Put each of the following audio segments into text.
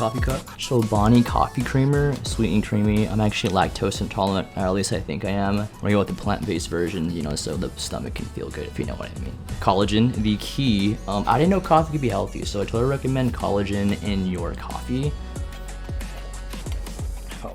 coffee cup. Chobani coffee creamer, sweet and creamy. I'm actually lactose intolerant, or at least I think I am. We're gonna go with the plant-based version, you know, so the stomach can feel good, if you know what I mean. Collagen, the key. I didn't know coffee could be healthy, so I totally recommend collagen in your coffee.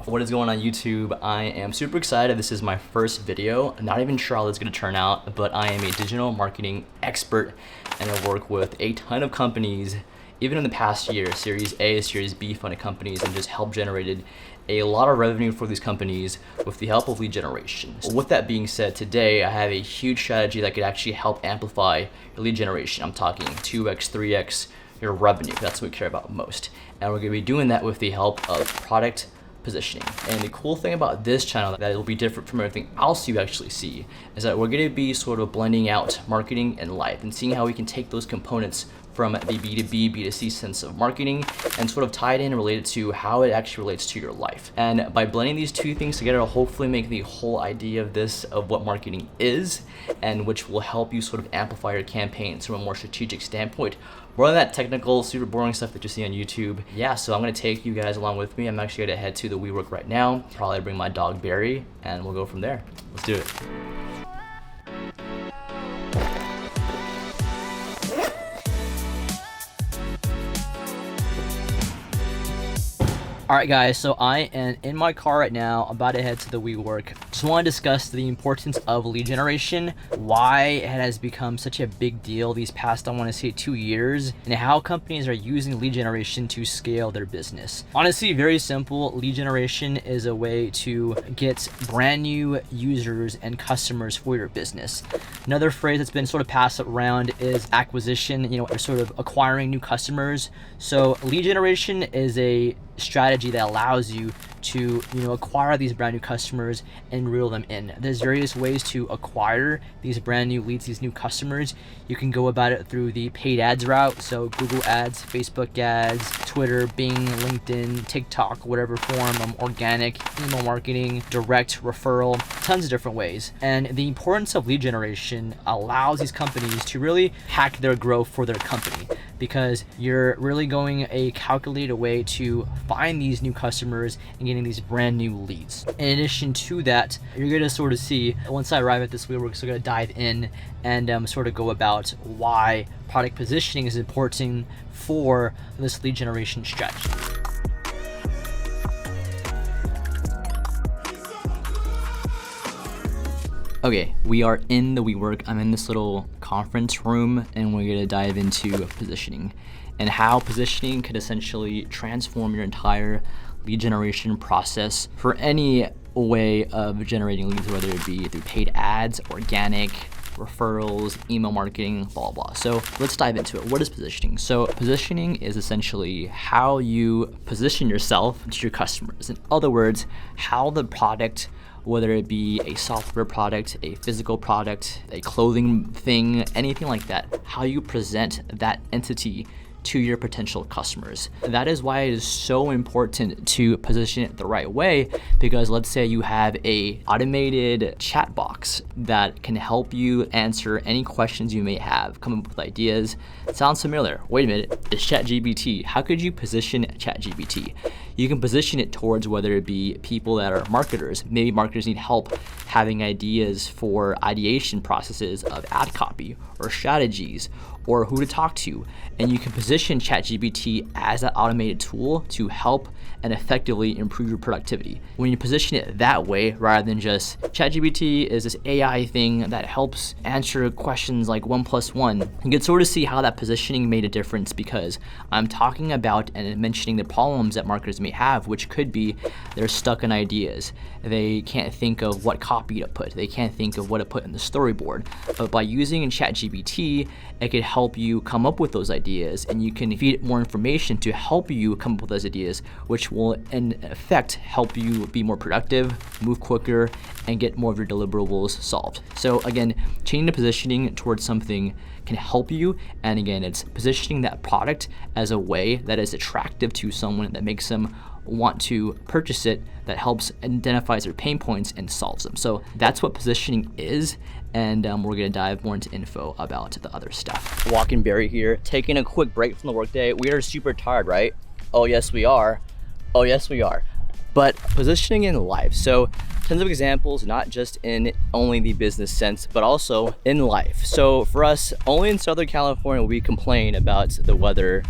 What is going on YouTube? I am super excited. This is my first video. I'm not even sure how it's gonna turn out, but I am a digital marketing expert and I work with a ton of companies, even in the past year, Series A, Series B funded companies, and just help generated a lot of revenue for these companies with the help of lead generation. With that being said, today I have a huge strategy that could actually help amplify your lead generation. I'm talking 2x, 3x your revenue. That's what we care about most. And we're gonna be doing that with the help of product positioning. And the cool thing about this channel that it will be different from everything else you actually see is that we're going to be sort of blending out marketing and life and seeing how we can take those components from the B2B, B2C sense of marketing and sort of tie it in and relate it to how it actually relates to your life. And by blending these two things together, I'll hopefully make the whole idea of this, of what marketing is, and which will help you sort of amplify your campaigns from a more strategic standpoint. More than that technical, super boring stuff that you see on YouTube. Yeah, so I'm gonna take you guys along with me. I'm actually gonna head to the WeWork right now. Probably bring my dog Barry, and we'll go from there. Let's do it. All right guys, so I am in my car right now, about to head to the WeWork. Just want to discuss the importance of lead generation, why it has become such a big deal these past, I want to say 2 years, and how companies are using lead generation to scale their business. Honestly, very simple. Lead generation is a way to get brand new users and customers for your business. Another phrase that's been sort of passed around is acquisition, you know, or sort of acquiring new customers. So lead generation is a strategy that allows you to, you know, acquire these brand new customers and reel them in. There's various ways to acquire these brand new leads, these new customers. You can go about it through the paid ads route, so Google ads, Facebook ads, Twitter, Bing, LinkedIn, TikTok, whatever form, organic, email marketing, direct referral, tons of different ways. And the importance of lead generation allows these companies to really hack their growth for their company, because you're really going a calculated way to find these new customers and getting these brand new leads. In addition to that, you're gonna sort of see, once I arrive at this WeWork, we're still gonna dive in and sort of go about why product positioning is important for this lead generation strategy. Okay, we are in the WeWork. I'm in this little conference room and we're gonna dive into positioning and how positioning could essentially transform your entire lead generation process for any way of generating leads, whether it be through paid ads, organic, referrals, email marketing, blah, blah. So let's dive into it. What is positioning? So positioning is essentially how you position yourself to your customers. In other words, how the product, whether it be a software product, a physical product, a clothing thing, anything like that, how you present that entity to your potential customers. That is why it is so important to position it the right way, because let's say you have a automated chat box that can help you answer any questions you may have, come up with ideas. It sounds familiar. Wait a minute, it's ChatGPT. How could you position ChatGPT? You can position it towards whether it be people that are marketers. Maybe marketers need help having ideas for ideation processes of ad copy or strategies or who to talk to. And you can position ChatGPT as that automated tool to help and effectively improve your productivity. When you position it that way, rather than just ChatGPT is this AI thing that helps answer questions like 1 + 1, you can sort of see how that positioning made a difference, because I'm talking about and mentioning the problems that marketers may have, which could be they're stuck in ideas. They can't think of what copy to put. They can't think of what to put in the storyboard. But by using ChatGPT, it could help you come up with those ideas, and you can feed it more information to help you come up with those ideas, which will in effect help you be more productive, move quicker, and get more of your deliverables solved. So again, changing the positioning towards something can help you, and again, it's positioning that product as a way that is attractive to someone, that makes them want to purchase it, that helps identifies their pain points and solves them. So that's what positioning is, and we're gonna dive more into info about the other stuff. Walking Barry here, taking a quick break from the workday. We are super tired, right? Oh yes we are. Oh yes we are. But positioning in life. So tons of examples, not just in only the business sense, but also in life. So for us, only in Southern California, we complain about the weather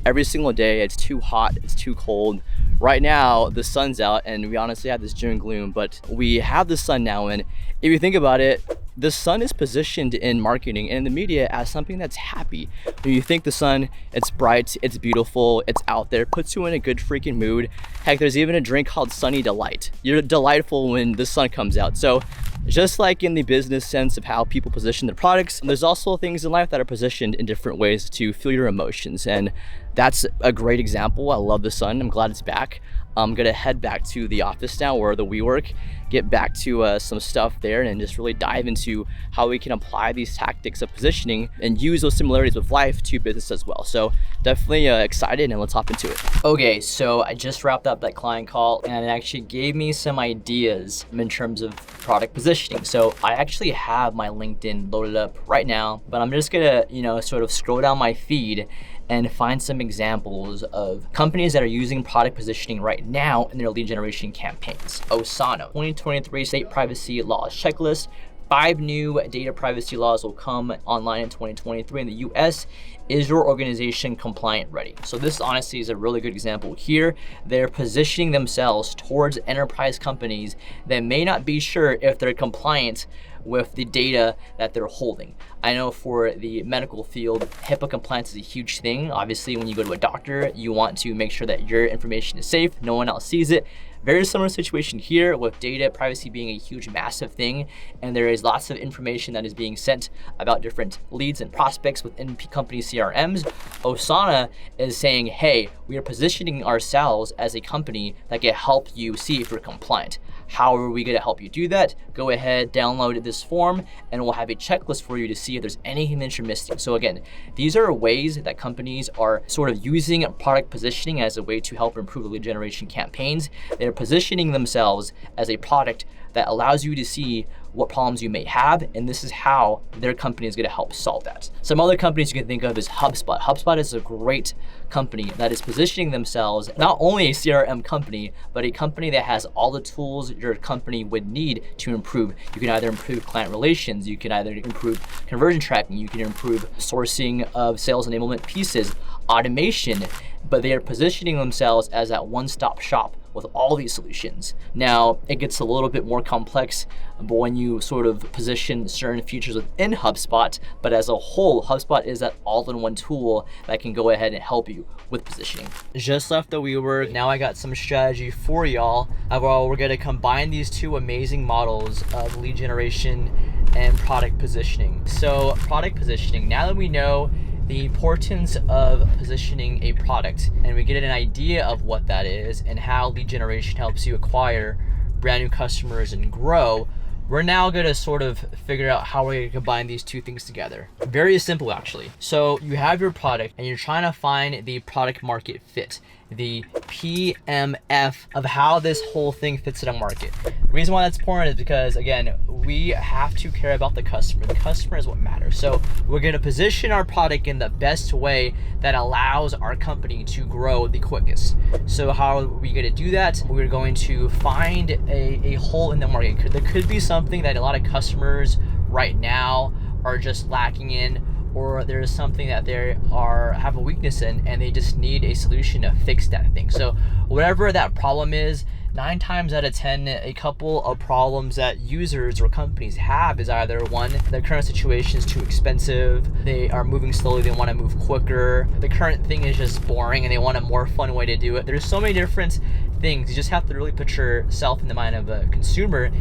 every single day. It's too hot, it's too cold. Right now, the sun's out and we honestly have this doom and gloom, but we have the sun now. And if you think about it, the sun is positioned in marketing and in the media as something that's happy. When you think the sun, it's bright, it's beautiful, it's out there, puts you in a good freaking mood. Heck, there's even a drink called Sunny Delight. You're delightful when the sun comes out. So just like in the business sense of how people position their products, there's also things in life that are positioned in different ways to feel your emotions. And that's a great example. I love the sun. I'm glad it's back. I'm gonna head back to the office now, or the WeWork, get back to some stuff there and just really dive into how we can apply these tactics of positioning and use those similarities with life to business as well. So definitely excited, and let's hop into it. Okay, so I just wrapped up that client call and it actually gave me some ideas in terms of product positioning. So I actually have my LinkedIn loaded up right now, but I'm just gonna, sort of scroll down my feed and find some examples of companies that are using product positioning right now in their lead generation campaigns. Osana, 2023 state privacy laws checklist. 5 new data privacy laws will come online in 2023 in the US. Is your organization compliant ready? So this honestly is a really good example here. They're positioning themselves towards enterprise companies that may not be sure if they're compliant with the data that they're holding. I know for the medical field, HIPAA compliance is a huge thing. Obviously, when you go to a doctor, you want to make sure that your information is safe, no one else sees it. Very similar situation here with data privacy being a huge, massive thing, and there is lots of information that is being sent about different leads and prospects within company CRMs. Osana is saying, hey, we are positioning ourselves as a company that can help you see if you're compliant. How are we gonna help you do that? Go ahead, download this form, and we'll have a checklist for you to see if there's anything that you're missing. So again, these are ways that companies are sort of using product positioning as a way to help improve lead generation campaigns. They're positioning themselves as a product that allows you to see what problems you may have, and this is how their company is gonna help solve that. Some other companies you can think of is HubSpot. HubSpot is a great company that is positioning themselves not only a CRM company, but a company that has all the tools your company would need to improve. You can either improve client relations, you can either improve conversion tracking, you can improve sourcing of sales enablement pieces, automation, but they are positioning themselves as that one-stop shop with all these solutions. Now, it gets a little bit more complex, but when you sort of position certain features within HubSpot, but as a whole, HubSpot is that all-in-one tool that can go ahead and help you with positioning. Just left the WeWork. Now I got some strategy for y'all. Overall, we're gonna combine these two amazing models of lead generation and product positioning. So product positioning, now that we know the importance of positioning a product and we get an idea of what that is and how lead generation helps you acquire brand new customers and grow, we're now gonna sort of figure out how we're gonna combine these two things together. Very simple, actually. So you have your product and you're trying to find the product market fit, the PMF of how this whole thing fits in a market. The reason why that's important is because, again, we have to care about the customer. The customer is what matters. So we're gonna position our product in the best way that allows our company to grow the quickest. So how are we gonna do that? We're going to find a hole in the market. There could be something that a lot of customers right now are just lacking in, or there's something that they have a weakness in and they just need a solution to fix that thing. So whatever that problem is, 9 times out of 10, a couple of problems that users or companies have is either one, their current situation is too expensive, they are moving slowly, they want to move quicker, the current thing is just boring and they want a more fun way to do it. There's so many different things. You just have to really put yourself in the mind of a consumer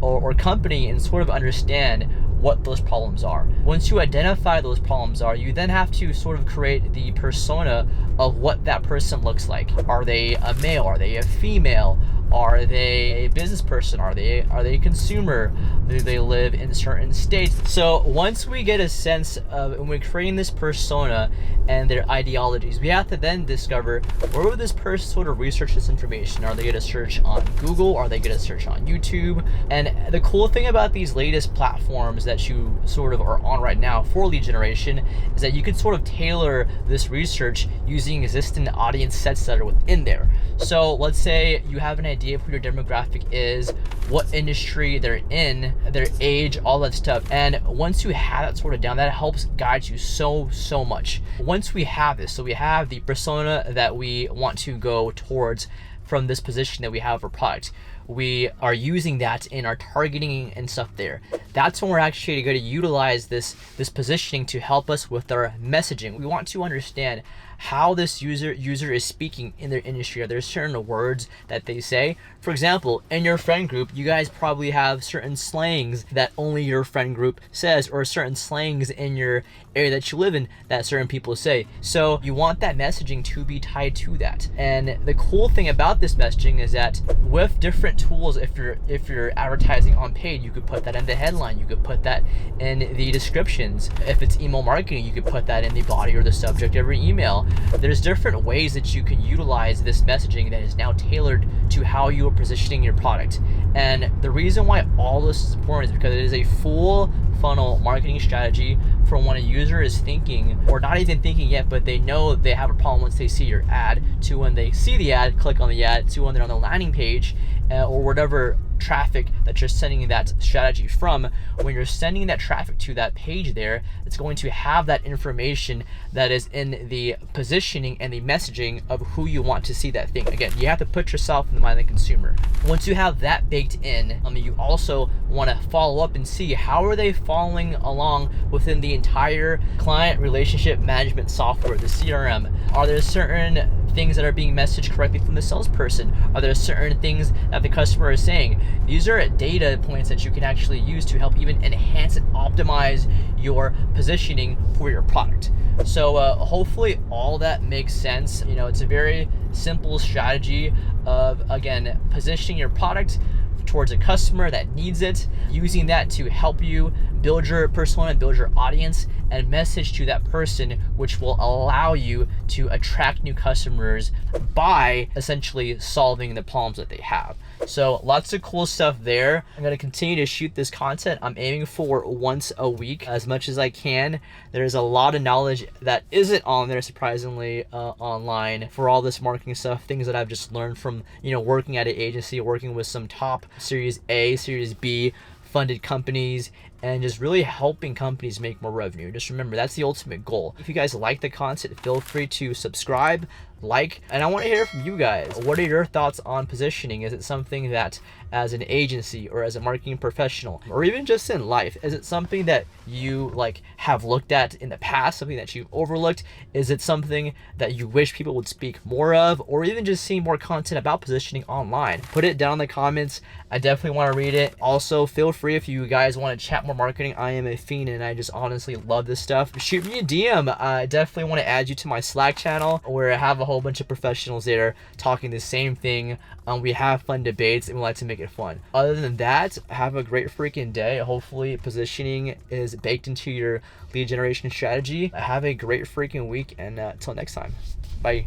or company and sort of understand what those problems are. Once you identify those problems are, you then have to sort of create the persona of what that person looks like. Are they a male? Are they a female? Are they a business person? Are they a consumer? Do they live in certain states? So once we get a sense of, when we're creating this persona and their ideologies, we have to then discover where would this person sort of research this information. Are they going to search on Google? Are they going to search on YouTube? And the cool thing about these latest platforms that you sort of are on right now for lead generation is that you can sort of tailor this research using existing audience sets that are within there. So let's say you have an idea of who your demographic is, what industry they're in, their age, all that stuff. And once you have that sort of down, that helps guide you so much. Once we have this, so we have the persona that we want to go towards from this position that we have for product. We are using that in our targeting and stuff there. That's when we're actually going to utilize this positioning to help us with our messaging. We want to understand how this user is speaking in their industry. Are there certain words that they say? For example, in your friend group, you guys probably have certain slangs that only your friend group says, or certain slangs in your area that you live in that certain people say. So you want that messaging to be tied to that. And the cool thing about this messaging is that with different tools, if you're advertising on paid, you could put that in the headline, you could put that in the descriptions. If it's email marketing, you could put that in the body or the subject of your email. There's different ways that you can utilize this messaging that is now tailored to how you are positioning your product. And the reason why all this is important is because it is a full funnel marketing strategy from when a user is thinking, or not even thinking yet, but they know they have a problem once they see your ad, to when they see the ad, click on the ad, to when they're on the landing page, or whatever traffic that you're sending that strategy from. When you're sending that traffic to that page there, it's going to have that information that is in the positioning and the messaging of who you want to see that thing. Again, you have to put yourself in the mind of the consumer. Once you have that baked in, you also want to follow up and see how are they following along within the entire client relationship management software, the CRM. Are there certain things that are being messaged correctly from the salesperson? Are there certain things that the customer is saying? These are data points that you can actually use to help even enhance and optimize your positioning for your product. So hopefully all that makes sense. It's a very simple strategy of, again, positioning your product towards a customer that needs it, using that to help you build your persona, build your audience, and message to that person, which will allow you to attract new customers by essentially solving the problems that they have. So lots of cool stuff there. I'm going to continue to shoot this content. I'm aiming for once a week as much as I can. There's a lot of knowledge that isn't on there, surprisingly, online for all this marketing stuff, things that I've just learned from, working at an agency, working with some top Series A, Series B funded companies, and just really helping companies make more revenue. Just remember, that's the ultimate goal. If you guys like the content, feel free to subscribe, like, and I want to hear from you guys. What are your thoughts on positioning? Is it something that, as an agency or as a marketing professional, or even just in life, is it something that you have looked at in the past, something that you've overlooked? Is it something that you wish people would speak more of, or even just see more content about positioning online? Put it down in the comments. I definitely want to read it. Also, feel free, if you guys want to chat more marketing, I am a fiend and I just honestly love this stuff. Shoot me a DM. I definitely want to add you to my Slack channel, where I have a whole bunch of professionals there talking the same thing. We have fun debates and we like to make it fun. Other than that, have a great freaking day. Hopefully positioning is baked into your lead generation strategy. Have a great freaking week, and until next time, bye.